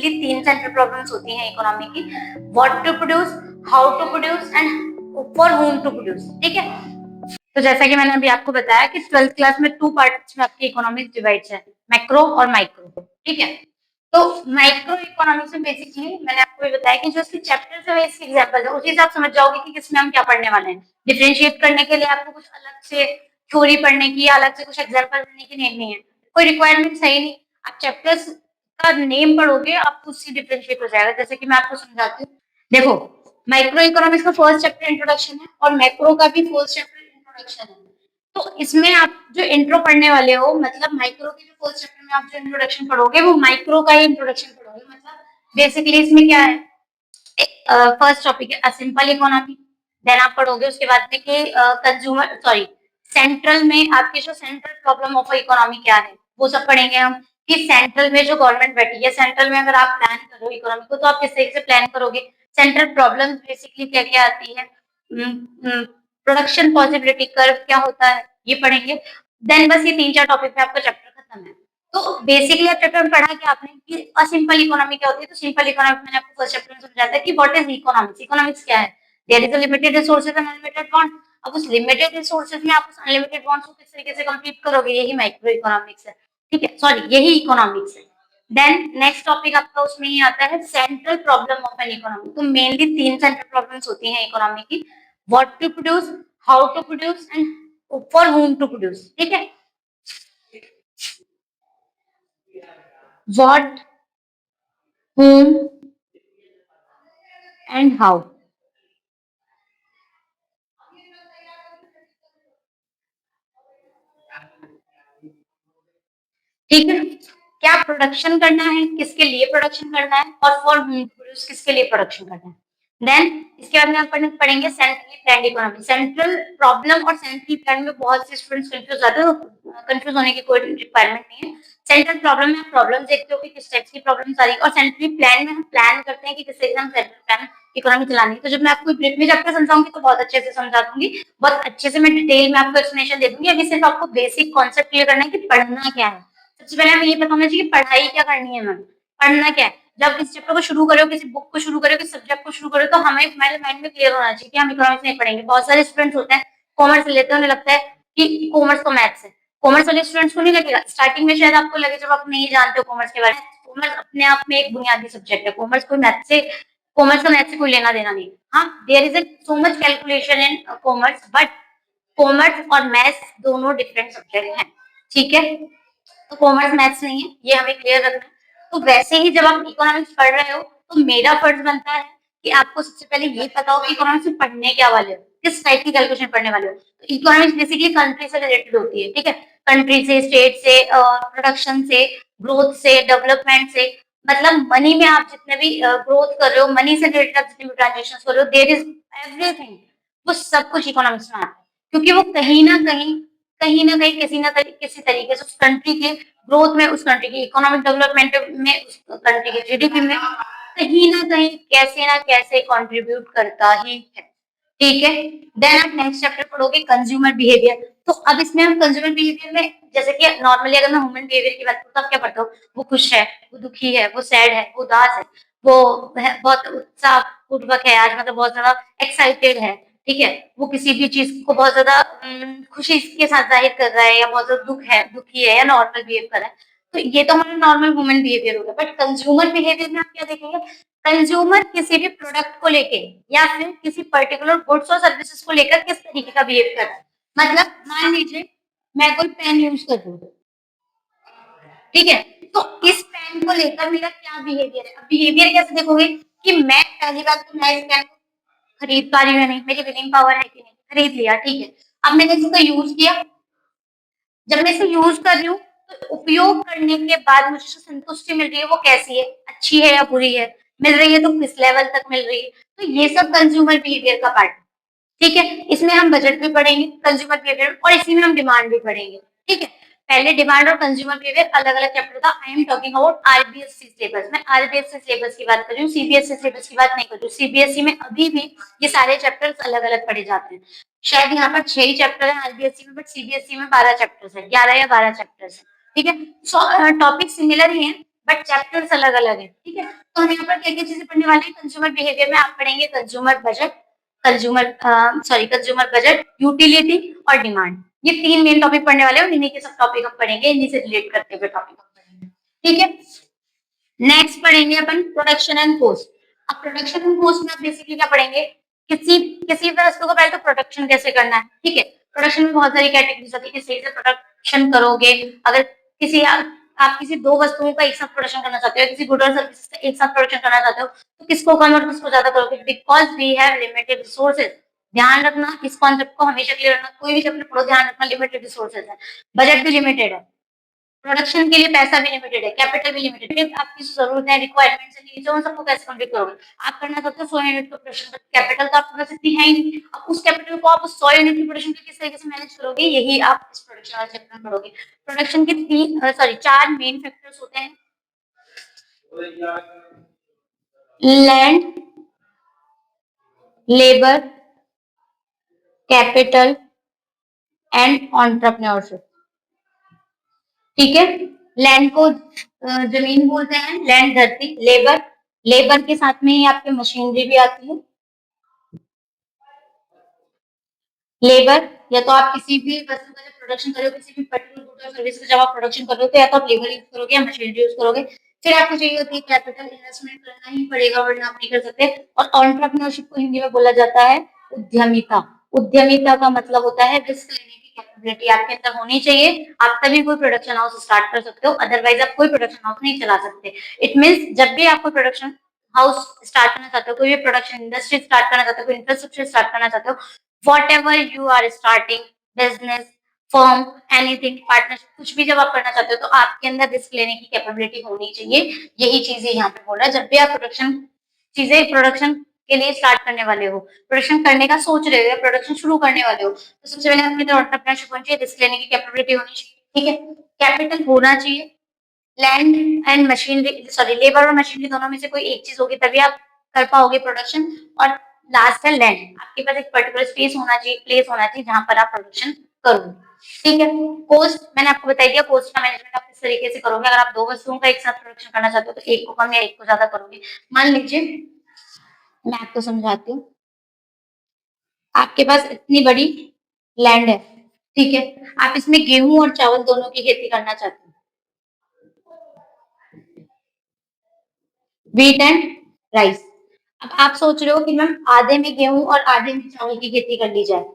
तीन central problems होती हैं इकोनॉमी की, what to produce, how to produce and for whom to produce. ठीक है, तो जैसा कि मैंने अभी आपको बताया कि 12th क्लास में 2 पार्ट्स में आपकी इकोनॉमिक्स डिवाइड्स है, मैक्रो और माइक्रो। ठीक है, तो माइक्रो इकोनॉमिक्स में बेसिकली मैंने आपको ये बताया कि जो इसके चैप्टर्स है इसके एग्जांपल है, उसी से आप समझ जाओगे कि किसमें हम क्या पढ़ने वाले हैं। डिफरेंशिएट करने के लिए आपको कुछ अलग से थ्योरी पढ़ने की, अलग से कुछ एग्जांपल देने की नहीं है, कोई रिक्वायरमेंट है ही नहीं। आप चैप्टर्स का नेम पढ़ोगे आपको उससे डिफरेंशिएट हो जाएगा। जैसे कि मैं आपको समझाती हूँ, देखो माइक्रो इकोनॉमिक्स का फर्स्ट चैप्टर इंट्रोडक्शन है और मैक्रो का भी फर्स्ट चैप्टर इंट्रोडक्शन है। तो इसमें आप जो इंट्रो पढ़ने वाले हो, मतलब माइक्रो के जो फर्स्ट चैप्टर में आप जो इंट्रोडक्शन पढ़ोगे वो माइक्रो का ही इंट्रोडक्शन पढ़ोगे। मतलब बेसिकली इसमें क्या है, फर्स्ट टॉपिक है सिंपल इकोनॉमी, देन आप पढ़ोगे उसके बाद में कि कंज्यूमर सॉरी सेंट्रल में आपकी जो सेंट्रल प्रॉब्लम ऑफ इकोनॉमी क्या है वो सब पढ़ेंगे हम, कि सेंट्रल में जो गवर्नमेंट बैठी है, सेंट्रल में अगर आप प्लान कर रहे हो इकोनॉमी को तो आप किस तरीके से प्लान करोगे, सेंट्रल प्रॉब्लम बेसिकली क्या क्या आती है, प्रोडक्शन पॉसिबिलिटी कर्व क्या होता है, ये पढ़ेंगे। देन बस ये 3-4 टॉपिक पे आपका चैप्टर खत्म है। तो बेसिकली आप चैप्टर में पढ़ा कि आपने कि असिंपल इकोनॉमी क्या होती है, तो सिंपल इकोनॉमी मैंने आपको फर्स्ट चैप्टर में समझाया था कि व्हाट इज इकोनॉमिक्स। इकोनॉमिक्स क्या है, there is a limited resources and unlimited want. अब उस लिमिटेड रिसोर्सेज में आप उस अनलिमिटेड वांट्स को किस तरीके से कंप्लीट करोगे, यही माइक्रो इकोनॉमिक्स है। ठीक है, सॉरी यही इकोनॉमिक्स है। देन नेक्स्ट टॉपिक आपका उसमें ही आता है central problem of an economy. तो मेनली 3 सेंट्रल प्रॉब्लम्स होती हैं इकोनॉमी की, what to produce, how to produce and for whom to produce. ठीक है, what, whom and how। ठीक है, क्या प्रोडक्शन करना है, किसके लिए प्रोडक्शन करना है, और फॉर प्रोड्यूस किसके लिए प्रोडक्शन करना है। देन इसके बाद में आप पढ़ेंगे centrally planned economy. Central problem और सेंट्रली प्लान में बहुत से स्टूडेंट्स कंफ्यूज जाते हैं, कंफ्यूज होने की कोई रिक्वायरमेंट नहीं है। सेंट्रल प्रॉब्लम में आप प्रॉब्लम देखते हो कि किस टाइप की प्रॉब्लम आ रही है, और सेंट्रली प्लान में हम प्लान करते हैं कि किस तरीके से हम सेंट्रल प्लान इकोनॉमी चलानी है। तो जब मैं आपको ब्रीफ में चैप्टर समझाऊंगी तो बहुत अच्छे से समझा दूंगी, बहुत अच्छे से मैं डिटेल में आपको एक्सप्लेनेशन दे दूंगी। अभी सिर्फ आपको बेसिक कॉन्सेप्ट क्लियर करना है कि पढ़ना क्या है। सबसे पहले हमें ये पता होना चाहिए कि पढ़ाई क्या करनी है, मैम पढ़ना क्या है। जब किसी चैप्टर को शुरू करो, किसी बुक को शुरू करो, किसी सब्जेक्ट को शुरू करो, तो हमें हमारे माइंड में क्लियर होना चाहिए कि हम इकोनॉमिक्स नहीं पढ़ेंगे। बहुत सारे स्टूडेंट्स होते हैं कॉमर्स लेते हैं, उन्हें लगता है कि कॉमर्स तो मैथ्स है। कॉमर्स वाले स्टूडेंट्स को नहीं लगेगा, स्टार्टिंग में शायद आपको लगे जब आप नहीं जानते हो कॉमर्स के बारे में। कॉमर्स अपने आप में एक बुनियादी सब्जेक्ट है, कॉमर्स कोई मैथ से कॉमर्स का मैथ से कोई लेना देना नहीं। हाँ, there is so much calculation in commerce, but commerce और मैथ्स दोनों डिफरेंट सब्जेक्ट हैं। ठीक है, तो कॉमर्स मैथ्स नहीं है, ये हमें क्लियर रखना है। तो वैसे ही जब आप इकोनॉमिक्स पढ़ रहे हो तो मेरा फर्ज बनता है कि आपको सबसे पहले ये पता हो कि इकोनॉमिक्स में पढ़ने क्या वाले हो, किस टाइप की कैलकुलेशन पढ़ने वाले हो। तो इकोनॉमिक्स बेसिकली कंट्री से रिलेटेड होती है। ठीक है, कंट्री से, स्टेट से, प्रोडक्शन से, ग्रोथ से, डेवलपमेंट से, मतलब मनी में आप जितने भी ग्रोथ कर रहे हो, मनी से रिलेटेड आप जितने भी ट्रांजेक्शन कर रहे हो, देयर इज एवरीथिंग, वो सब कुछ इकोनॉमिक्स में आता है। क्योंकि वो कहीं ना कहीं किसी तरीके से उस कंट्री के ग्रोथ में, उस कंट्री की इकोनॉमिक डेवलपमेंट में, उस कंट्री के जीडीपी में कहीं ना कहीं कैसे ना कैसे कंट्रीब्यूट करता ही है। ठीक है, देन आप नेक्स्ट चैप्टर पढ़ोगे कंज्यूमर बिहेवियर। तो अब इसमें हम कंज्यूमर बिहेवियर में, जैसे कि नॉर्मली अगर मैं ह्यूमन बिहेवियर की बात करूँ तो आप क्या पढ़ते हो, वो खुश है, वो दुखी है, वो सैड है, वो उदास है, वो बहुत उत्साह पूर्वक है आज, मतलब बहुत ज्यादा एक्साइटेड है। ठीक है, वो किसी भी चीज को बहुत ज्यादा खुशी के साथ जाहिर कर रहा है, या बहुत ज्यादा दुखी है, या नॉर्मल बिहेव कर रहा है। तो ये तो हमारा नॉर्मल ह्यूमन बिहेवियर होगा। बट कंज्यूमर बिहेवियर में आप क्या देखेंगे, कंज्यूमर किसी भी प्रोडक्ट को लेके या फिर किसी पर्टिकुलर गुड्स और सर्विसेज को लेकर किस तरीके का बिहेव कर रहा है। मतलब मान लीजिए मैं कोई पेन यूज कर रही हूँ, ठीक है, तो इस पेन को लेकर मेरा क्या बिहेवियर है। अब बिहेवियर कैसे देखोगे कि मैं पहली बात तो मैं इस पेन को खरीद पा रही हूँ या नहीं, मेरी विलिंग पावर है कि नहीं, खरीद लिया, ठीक है। अब मैंने इसका यूज किया, जब मैं इसे यूज कर रही हूँ तो उपयोग करने के बाद मुझे जो संतुष्टि मिल रही है वो कैसी है, अच्छी है या बुरी है, मिल रही है तो किस लेवल तक मिल रही है। तो ये सब कंज्यूमर बिहेवियर का पार्ट है। ठीक है, इसमें हम बजट भी पढ़ेंगे, कंज्यूमर बिहेवियर, और इसी में हम डिमांड भी पढ़ेंगे। ठीक है, पहले डिमांड और कंज्यूमर बिहेवियर अलग अलग चैप्टर था। I am talking about RBSC syllabus. मैं आरबीएससी सिलेबस की बात कर रही हूँ, सीबीएसई सिलेबस की बात नहीं कर रही हूँ। सीबीएसई में अभी भी ये सारे चैप्टर्स अलग अलग पढ़े जाते हैं। शायद यहाँ पर 6 ही चैप्टर है आरबीएससी में, बट सीबीएसई में 12 चैप्टर्स है, 11 या 12 चैप्टर्स है। ठीक है, टॉपिक सिमिलर ही है, बट चैप्टर्स अलग अलग है, ठीक है। तो हम यहाँ पर क्या क्या चीजें पढ़ने वाले हैं, कंज्यूमर बिहेवियर में आप पढ़ेंगे consumer budget, consumer budget, utility और डिमांड। ये 3 मेन टॉपिक पढ़ने वाले हैं और इन्हीं के सब टॉपिक हम पढ़ेंगे, इन्हीं से रिलेट करते हुए टॉपिक हम पढ़ेंगे, ठीक है। नेक्स्ट पढ़ेंगे अपन प्रोडक्शन एंड कॉस्ट। अब प्रोडक्शन एंड कॉस्ट में आप बेसिकली क्या पढ़ेंगे, किसी किसी वस्तु को पहले तो प्रोडक्शन कैसे करना है, ठीक है। प्रोडक्शन में बहुत सारी कैटेगरीज होती है कि सही से प्रोडक्शन करोगे। अगर किसी आप किसी 2 वस्तुओं का एक साथ प्रोडक्शन करना चाहते हो, किसी गुड और सर्विस का एक साथ प्रोडक्शन करना चाहते हो, तो किसको कम और किसको ज्यादा करोगे, because we have limited resources. ध्यान रखना, इस कॉन्सेप्ट को हमेशा क्लियर रखना, कोई भी चैप्टर पढ़ो ध्यान रखना, लिमिटेड रिसोर्सेज है, बजट भी लिमिटेड है, प्रोडक्शन के लिए पैसा भी लिमिटेड है, कैपिटल भी लिमिटेड है, आपकी जरूरत है, रिक्वायरमेंट है, नीचे उन सबको कैसे कंप्लीट करोगे। आप करना चाहते हो 100 यूनिट का प्रोडक्शन, कैपिटल तो आपके पास इतनी है ही नहीं, अब उस कैपिटल को आप उस 100 यूनिट की प्रोडक्शन को किस तरीके से मैनेज करोगे, यही आप इस प्रोडक्शन वाले चैप्टर में पढ़ोगे। प्रोडक्शन के 4 मेन फैक्टर्स होते हैं, land, labour, capital and entrepreneurship, ठीक है। लैंड को जमीन बोलते हैं, लैंड धरती, लेबर, लेबर के साथ में ही आपके मशीनरी भी आती है। लेबर, या तो आप किसी भी वस्तु का जब प्रोडक्शन कर रहे हो, किसी भी पर्टिकुलर गुड और सर्विस का जब आप प्रोडक्शन कर रहे हो, तो या तो आप लेबर यूज करोगे या मशीनरी यूज करोगे। फिर आपको चाहिए होती है कैपिटल, इन्वेस्टमेंट करना ही पड़ेगा वरना आप नहीं कर सकते। और एंटरप्रेन्योरशिप को हिंदी में बोला जाता है उद्यमिता। उद्यमिता का मतलब होता है रिस्क लेने की कैपेबिलिटी आपके अंदर होनी चाहिए, आप तभी कोई प्रोडक्शन हाउस स्टार्ट कर सकते हो, अदरवाइज आप कोई प्रोडक्शन हाउस नहीं चला सकते। इट मीन्स जब भी आप कोई प्रोडक्शन हाउस स्टार्ट करना चाहते हो, कोई भी प्रोडक्शन इंडस्ट्री स्टार्ट करना चाहते हो, कोई इंफ्रास्ट्रक्चर स्टार्ट करना चाहते हो, whatever you are starting business, firm, anything, partnership, कुछ भी जब आप करना चाहते हो तो आपके अंदर रिस्क लेने की कैपेबिलिटी होनी चाहिए। यही चीजें यहाँ पे बोल रहा है, जब भी आप प्रोडक्शन के लिए स्टार्ट करने वाले हो, प्रोडक्शन करने का सोच रहे हो या प्रोडक्शन शुरू करने वाले हो, तो सबसे पहले आपके अंदर एंटरप्रेन्योरशिप होनी चाहिए, रिस्क लेने की कैपेबिलिटी होनी चाहिए, ठीक है। कैपिटल होना चाहिए, land and machinery, sorry labour और मशीनरी दोनों में से कोई एक चीज होगी तभी आप कर पाओगे प्रोडक्शन। और लास्ट है लैंड, आपके पास एक पर्टिकुलर स्पेस होना चाहिए, प्लेस होना चाहिए जहां पर आप प्रोडक्शन करोगे, ठीक है। कोस्ट मैंने आपको बता दिया, कोस्ट का मैनेजमेंट आप किस तरीके से करोगे। अगर आप 2 वस्तुओं का एक साथ प्रोडक्शन करना चाहते हो तो एक को कम या एक को ज्यादा करोगे। मान लीजिए मैं आपको समझाती हूँ, आपके पास इतनी बड़ी लैंड है, ठीक है, आप इसमें गेहूं और चावल दोनों की खेती करना चाहते हो, व्हीट एंड राइस। अब आप सोच रहे हो कि मैम आधे में गेहूं और आधे में चावल की खेती कर ली जाए,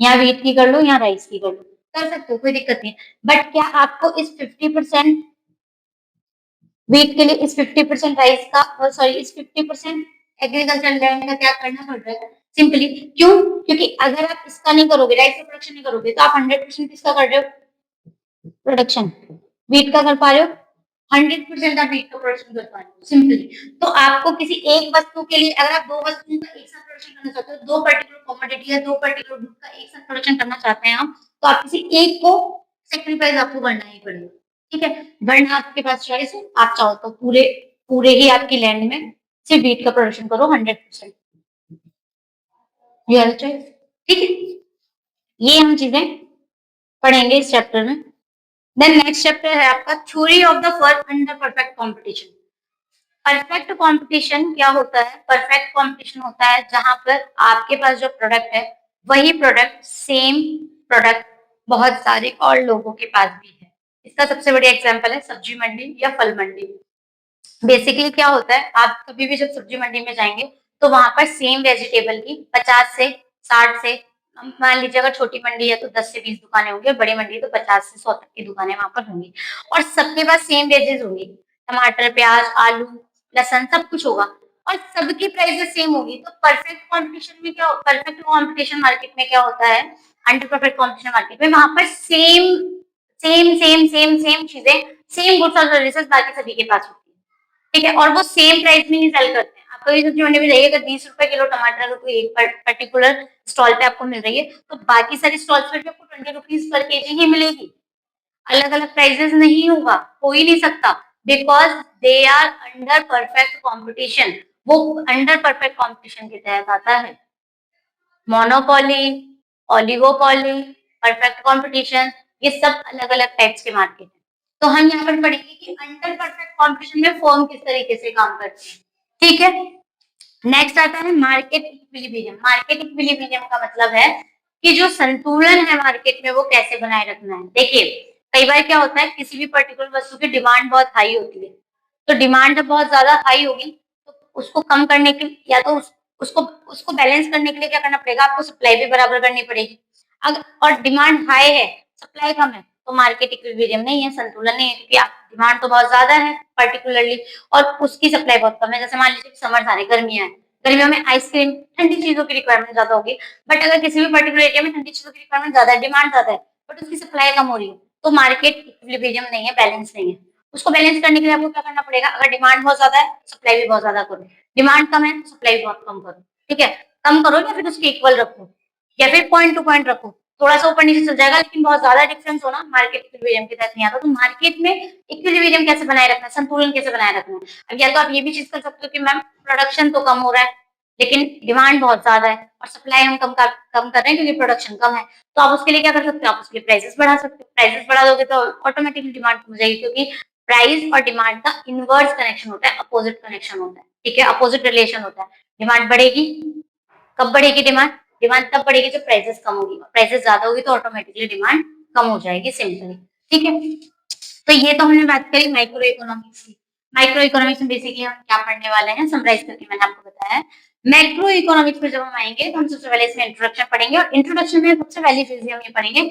यहाँ व्हीट की कर लो यहाँ राइस की कर लो, कर सकते हो, कोई दिक्कत नहीं। बट क्या आपको इस 50% व्हीट के लिए इस 50% राइस का, सॉरी इस 50% एग्रीकल्चर लैंड का क्या करना पड़ रहा है, सिंपली क्यों, क्योंकि अगर आप इसका नहीं करोगे, राइस का प्रोडक्शन नहीं करोगे, तो आप 100% किसका कर रहे हो, प्रोडक्शन व्हीट का कर पा रहे हो, 100% आप व्हीट का प्रोडक्शन कर पा रहे हो सिंपली। तो आपको किसी एक वस्तु के लिए, अगर आप 2 वस्तुओं का एक साथ प्रोडक्शन करना चाहते हो, 2 पर्टिकुलर कमोडिटी या 2 पर्टिकुलर गुड का एक साथ प्रोडक्शन करना चाहते हैं हम, तो आप किसी एक को सेक्रीफाइस आपको करना ही पड़ेगा, ठीक है। वरना आपके पास चॉइस है, आप चाहो तो पूरे पूरे ही आपकी लैंड में सिर्फ व्हीट का प्रोडक्शन करो 100%, यू चॉइस, ठीक है। ये हम चीजें पढ़ेंगे इस चैप्टर में। देन नेक्स्ट चैप्टर है आपका theory of the firm under perfect competition. Perfect competition क्या होता है, परफेक्ट कंपटीशन होता है जहां पर आपके पास जो प्रोडक्ट है वही प्रोडक्ट, सेम प्रोडक्ट बहुत सारे और लोगों के पास भी है। इसका सबसे बड़ी एग्जांपल है सब्जी मंडी या फल मंडी। बेसिकली क्या होता है, आप कभी भी जब सब्जी मंडी में जाएंगे तो वहां पर सेम वेजिटेबल की 50 से 60 से, मान लीजिए अगर छोटी मंडी है तो 10 से 20 दुकानें होंगी, बड़ी मंडी है तो 50 से 100 तक की दुकानें वहां पर होंगी, और सबके पास सेम वेजेस होंगी, टमाटर, प्याज, आलू, लहसन, सब कुछ होगा और सबकी प्राइसेस सेम होगी। तो परफेक्ट कंपटीशन में क्या, परफेक्ट कंपटीशन मार्केट में क्या होता है, अंडर परफेक्ट कंपटीशन मार्केट में वहां पर same same same same same चीजें, सेम गुड्स और सर्विसेज बाकी सभी के पास होती है, ठीक है, और वो सेम प्राइस में ही सेल करते हैं। आपको ये सब्जी मंडी में जाइए, अगर 20 रुपए किलो टमाटर अगर कोई एक पर्टिकुलर स्टॉल पे आपको मिल रही है तो बाकी सारी स्टॉल्स पर भी आपको 20 रुपीज पर केजी ही मिलेगी, अलग अलग प्राइसेस नहीं होगा, हो ही नहीं सकता, because they are under perfect competition. वो अंडर परफेक्ट कॉम्पिटिशन के तहत आता है। मोनोपोली, ओलिगोपोली, परफेक्ट कॉम्पिटिशन, ये सब अलग अलग टाइप्स के मार्केट है। तो हम यहाँ पर पढ़ेंगे कि अंडर परफेक्ट कॉम्पिटिशन में फर्म किस तरीके से काम करती है। ठीक है, नेक्स्ट आता है मार्केट इक्विलिब्रियम। मार्केट इक्विलिब्रियम का मतलब है कि जो संतुलन है मार्केट में वो कैसे बनाए रखना है। देखिए कई बार क्या होता है, किसी भी पर्टिकुलर वस्तु की डिमांड बहुत हाई होती है, तो डिमांड जब बहुत ज्यादा हाई होगी तो उसको कम करने के लिए या तो उसको उसको बैलेंस करने के लिए क्या करना पड़ेगा, आपको सप्लाई भी बराबर करनी पड़ेगी। अगर और डिमांड हाई है सप्लाई कम है तो मार्केट इक्विलिब्रियम नहीं है, संतुलन नहीं है, क्योंकि डिमांड तो बहुत ज्यादा है पर्टिकुलरली और उसकी सप्लाई बहुत कम है। जैसे मान लीजिए समर आ रहे, गर्मियां है, गर्मियों में आइसक्रीम ठंडी चीजों की रिक्वायरमेंट ज्यादा होगी, बट अगर किसी भी पर्टिकुलर एरिया में ठंडी चीजों की रिक्वायरमेंट ज्यादा है, डिमांड ज्यादा है, बट उसकी सप्लाई कम हो रही है, तो मार्केट इक्विलिब्रियम नहीं है, बैलेंस नहीं है। उसको बैलेंस करने के लिए आपको क्या करना पड़ेगा, अगर डिमांड बहुत ज्यादा है सप्लाई भी बहुत ज्यादा करो, डिमांड कम है सप्लाई भी बहुत कम करो। ठीक है, कम करो या फिर उसके इक्वल रखो या फिर पॉइंट टू पॉइंट रखो, थोड़ा सा ऊपर नीचे चल जाएगा लेकिन बहुत ज्यादा डिफरेंस होना मार्केट इक्विलिब्रियम के तहत नहीं आता। तो मार्केट में इक्विलिब्रियम कैसे बनाए रखना है, संतुलन कैसे बनाए रखना है। अब या तो आप ये भी चीज कर सकते हो कि मैम प्रोडक्शन तो कम हो रहा है लेकिन डिमांड बहुत ज्यादा है और सप्लाई हम कम कर रहे हैं क्योंकि प्रोडक्शन कम है, तो आप उसके लिए क्या कर सकते हो, आप उसके लिए प्राइसेस बढ़ा सकते हो। प्राइसेस बढ़ा दोगे तो ऑटोमेटिकली डिमांड कम हो जाएगी, क्योंकि प्राइस और डिमांड का इनवर्स कनेक्शन होता है, अपोजिट कनेक्शन होता है। ठीक है, अपोजिट रिलेशन होता है। डिमांड बढ़ेगी, कब बढ़ेगी डिमांड, डिमांड तब बढ़ेगी जब प्राइसेस कम होगी, प्राइसेस ज्यादा होगी तो ऑटोमेटिकली डिमांड कम हो जाएगी, सिंपली। ठीक है, तो ये तो हमने बात करी माइक्रो इकोनॉमिक्स की। माइक्रो इकोनॉमिक्स में बेसिकली हम क्या पढ़ने वाले हैं, समराइज करके मैंने आपको बताया है। मैक्रो इकोनॉमिक्स में जब हम आएंगे तो हम सबसे पहले इसमें इंट्रोडक्शन पढ़ेंगे और इंट्रोडक्शन में सबसे पहली चीज हम ये पढ़ेंगे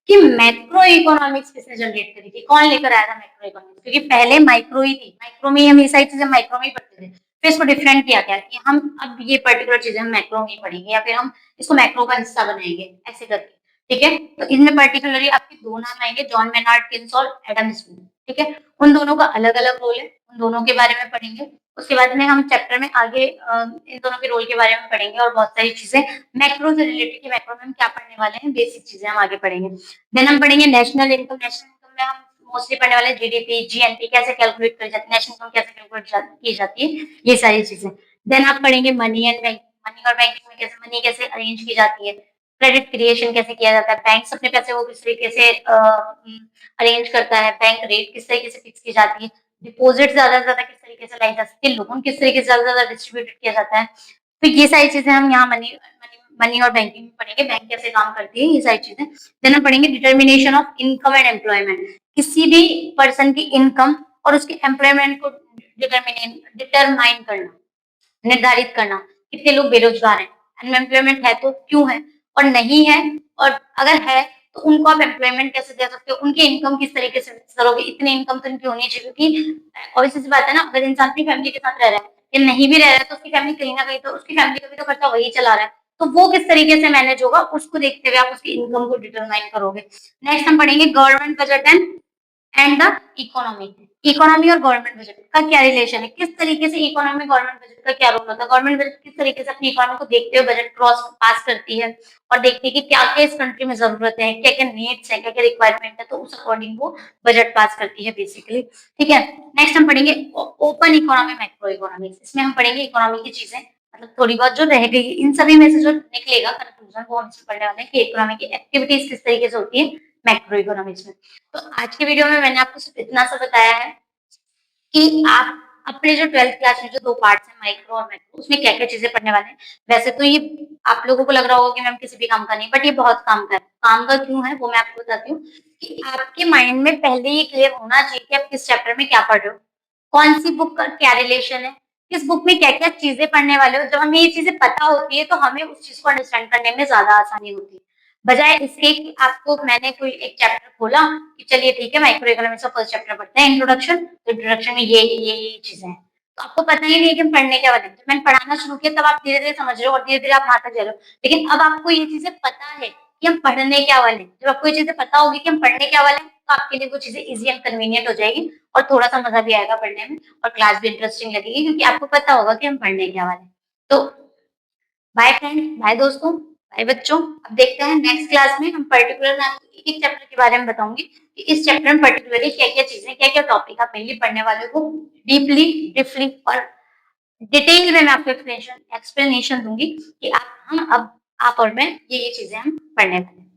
कि मैक्रो इकोनॉमिक्स किसने जनरेट करी थी, कौन लेकर आया था मैक्रो इकोनॉमिक्स, क्योंकि पहले माइक्रो ही थी, माइक्रो में हम ये सारी चीजें माइक्रो में ही पढ़ते थे, फिर इसको डिफरेंट किया गया कि हम अब ये पर्टिकुलर चीजें हम मैक्रो में ही पढ़ेंगे या फिर हम इसको मैक्रो का हिस्सा बनाएंगे, ऐसे करके। ठीक है, तो इनमें पर्टिकुलरली आपके दो नाम आएंगे, जॉन मेनार्ड किन्स और एडम स्मिथ। ठीक है, उन दोनों का अलग अलग रोल है, उन दोनों के बारे में पढ़ेंगे। उसके बाद में हम चैप्टर में आगे इन दोनों के रोल के बारे में पढ़ेंगे और बहुत सारी चीजें मैक्रो से रिलेटेड कि मैक्रो में हम क्या पढ़ने वाले हैं, बेसिक चीजें हम आगे पढ़ेंगे। देन हम पढ़ेंगे नेशनल इनकम। नेशनल इनकम में हम मोस्टली पढ़ने वाले जीडीपी, जीएनपी कैसे कैलकुलेट करी जाती है, नेशनल इनकम कैसे कैलकुलेट की जाती है, ये सारी चीजें। देन आप पढ़ेंगे मनी एंड बैंक। मनी और बैंकिंग में कैसे मनी कैसे अरेंज की जाती है, क्रेडिट क्रिएशन कैसे किया जाता है, बैंक अपने पैसे वो किस तरीके से अरेंज करता है, बैंक रेट किस तरीके से फिक्स की जाती है, डिपॉजिट ज्यादा से ज्यादा किस तरीके से लाई जा सकती है, लोन किस तरीके से ज्यादा से ज्यादा डिस्ट्रीब्यूटेड किया जाता है। तो ये सारी चीजें हम यहाँ मनी और बैंकिंग में पढ़ेंगे, बैंक कैसे काम करती है, ये सारी चीजें। देन हम पढ़ेंगे determination of income and employment. किसी भी पर्सन की इनकम और उसके एम्प्लॉयमेंट को डिटरमाइन करना, निर्धारित करना, कितने लोग बेरोजगार हैं, अनएम्प्लॉयमेंट है तो क्यों है, और नहीं है और अगर है तो उनको आप एम्प्लॉयमेंट कैसे दे सकते हो, उनकी इनकम किस तरीके से करोगे, इतनी इनकम तो इनकी होनी चाहिए। क्योंकि ऑब्वियस सी बात है ना, अगर इंसान अपनी फैमिली के साथ रह रहा है या नहीं भी रह रहा है तो उसकी फैमिली कहीं ना कहीं तो उसकी फैमिली का भी तो खर्चा वही चला रहा है, तो वो किस तरीके से मैनेज होगा उसको देखते हुए आप उसकी इनकम को डिटरमाइन करोगे। नेक्स्ट हम पढ़ेंगे government budget and the economy. Economy और गवर्नमेंट बजट का क्या रिलेशन है, किस तरीके से इकोनॉमी गवर्नमेंट बजट का क्या रोल होता है, गवर्नमेंट बजट किस तरीके से अपनी इकोनॉमी को देखते हुए बजट क्रॉस पास करती है और देखती है कि क्या क्या इस कंट्री में जरूरत है, क्या क्या नीड्स है, क्या क्या रिक्वायरमेंट है, तो उस अकॉर्डिंग वो बजट पास करती है बेसिकली। ठीक है, नेक्स्ट हम पढ़ेंगे ओपन इकोनॉमी, मैक्रो इकोनॉमिक्स। इसमें हम पढ़ेंगे इकोनॉमी की चीजें, मतलब थोड़ी बहुत जो रह गई इन सभी में से जो निकलेगा कंक्लूजन वो हम पढ़ने वाले हैं कि इकोनॉमी की एक्टिविटीज किस तरीके से होती है मैक्रो इकोनॉमिक्स में। तो आज के वीडियो में मैंने आपको सिर्फ इतना सा बताया है कि आप अपने जो 12th क्लास में जो दो पार्ट्स हैं माइक्रो और मैक्रो, उसमें क्या क्या चीजें पढ़ने वाले हैं। वैसे तो ये आप लोगों को लग रहा होगा कि मैम किसी भी काम का नहीं, बट ये बहुत काम का है। काम का क्यों है वो मैं आपको बताती हूँ कि आपके माइंड में पहले ये क्लियर होना चाहिए कि आप किस चैप्टर में क्या पढ़ रहे हो, कौन सी बुक का क्या रिलेशन है, किस बुक में क्या क्या चीजें पढ़ने वाले हो। जब हमें ये चीजें पता होती है तो हमें उस चीज को अंडरस्टैंड करने में ज्यादा आसानी होती है, बजाय इसके कि आपको मैंने कोई एक चैप्टर खोला कि चलिए ठीक है माइक्रो इकोनॉमिक्स का फर्स्ट चैप्टर पढ़ते हैं इंट्रोडक्शन, तो इंट्रोडक्शन में ये चीजें हैं, तो आपको पता ही नहीं कि हम पढ़ने क्या वाले हैं। जब मैंने पढ़ाना शुरू किया तब आप धीरे धीरे समझ रहे हो और धीरे धीरे आप वहां तक जा रहे हो, लेकिन अब आपको ये चीजें पता है कि हम पढ़ने क्या वाले हैं। जब आपको ये चीजें पता होगी कि हम पढ़ने क्या वाले हैं तो आपके लिए वो चीजें इजी एंड कन्वीनियंट हो जाएगी और थोड़ा सा मजा भी आएगा पढ़ने में और क्लास भी इंटरेस्टिंग लगेगी क्योंकि आपको पता होगा कि हम पढ़ने क्या वाले हैं। तो बाय फ्रेंड, बाय दोस्तों, बाय बच्चों। अब देखते हैं नेक्स्ट क्लास में हम पर्टिकुलर एक एक चैप्टर के बारे में बताऊंगी कि इस चैप्टर में पर्टिकुलरली क्या क्या चीजें, क्या क्या टॉपिक आप मेनली पढ़ने वाले हो, डीपली डिफली और डिटेल में मैं आपको एक्सप्लेनेशन दूंगी कि आप हम अब आप और मैं ये चीजें हम पढ़ने वाले हैं।